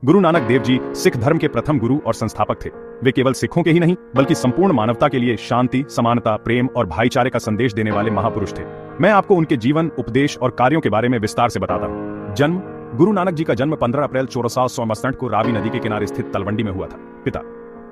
गुरु नानक देव जी सिख धर्म के प्रथम गुरु और संस्थापक थे। वे केवल सिखों के ही नहीं बल्कि संपूर्ण मानवता के लिए शांति, समानता, प्रेम और भाईचारे का संदेश देने वाले महापुरुष थे। मैं आपको उनके जीवन, उपदेश और कार्यों के बारे में विस्तार से बताता हूँ। जन्म। गुरु नानक जी का जन्म 15 अप्रैल 1467 को रावी नदी के किनारे स्थित तलवंडी में हुआ था। पिता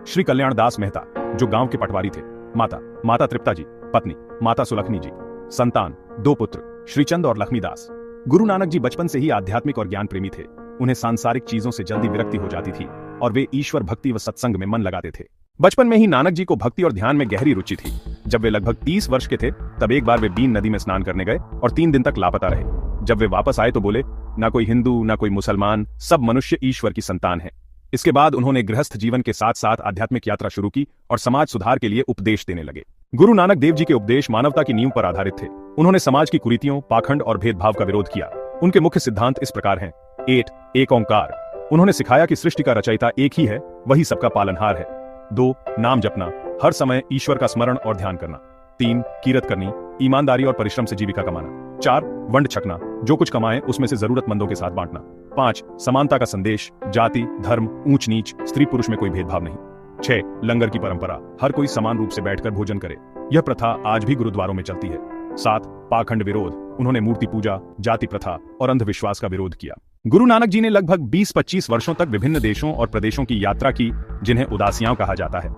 श्री कल्याण दास मेहता, जो गांव के पटवारी थे। माता तृप्ता जी। पत्नी माता सुलखनी जी। संतान 2 पुत्र, श्रीचंद और लक्ष्मीदास। गुरु नानक जी बचपन से ही आध्यात्मिक और ज्ञान प्रेमी थे। उन्हें सांसारिक चीजों से जल्दी विरक्ति हो जाती थी और वे ईश्वर भक्ति व सत्संग में मन लगाते थे। बचपन में ही नानक जी को भक्ति और ध्यान में गहरी रुचि थी। जब वे लगभग 30 वर्ष के थे तब एक बार वे बीन नदी में स्नान करने गए और 3 दिन तक लापता रहे। जब वे वापस आए तो बोले, ना कोई हिंदू, ना कोई मुसलमान, सब मनुष्य ईश्वर की संतान है। इसके बाद उन्होंने गृहस्थ जीवन के साथ साथ आध्यात्मिक यात्रा शुरू की और समाज सुधार के लिए उपदेश देने लगे। गुरु नानक देव जी के उपदेश मानवता की नींव पर आधारित थे। उन्होंने समाज की कुरीतियों, पाखंड और भेदभाव का विरोध किया। उनके मुख्य सिद्धांत इस प्रकार हैं। 1. ओंकार। उन्होंने सिखाया कि सृष्टि का रचयिता एक ही है, वही सबका पालनहार है। 2. नाम जपना, हर समय ईश्वर का स्मरण और ध्यान करना। 3. कीरत करनी, ईमानदारी और परिश्रम से जीविका कमाना। 4. वंड छकना, जो कुछ कमाएं उसमें से जरूरतमंदों के साथ बांटना। 5. समानता का संदेश, जाति, धर्म, ऊंच नीच, स्त्री पुरुष में कोई भेदभाव नहीं। 6. लंगर की परंपरा, हर कोई समान रूप से बैठकर भोजन करे। यह प्रथा आज भी गुरुद्वारों में चलती है। 7. पाखंड विरोध, उन्होंने मूर्ति पूजा, जाति प्रथा और अंधविश्वास का विरोध किया। गुरु नानक जी ने लगभग 20-25 वर्षों तक विभिन्न देशों और प्रदेशों की यात्रा की, जिन्हें उदासियां कहा जाता है।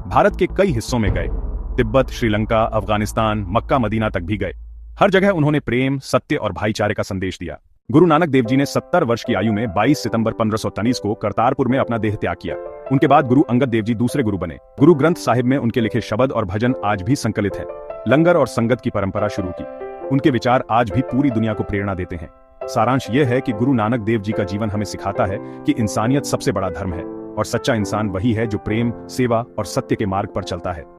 भारत के कई हिस्सों में गए। तिब्बत, श्रीलंका, अफगानिस्तान, मक्का, मदीना तक भी गए। हर जगह उन्होंने प्रेम, सत्य और भाईचारे का संदेश दिया। गुरु नानक देव जी ने 70 वर्ष की आयु में 22 सितंबर 1523 को करतारपुर में अपना देह त्याग किया। उनके बाद गुरु अंगद देव जी दूसरे गुरु बने। गुरु ग्रंथ साहिब में उनके लिखे शब्द और भजन आज भी संकलित हैं। लंगर और संगत की परंपरा शुरू की। उनके विचार आज भी पूरी दुनिया को प्रेरणा देते हैं। सारांश यह है कि गुरु नानक देव जी का जीवन हमें सिखाता है कि इंसानियत सबसे बड़ा धर्म है और सच्चा इंसान वही है जो प्रेम, सेवा और सत्य के मार्ग पर चलता है।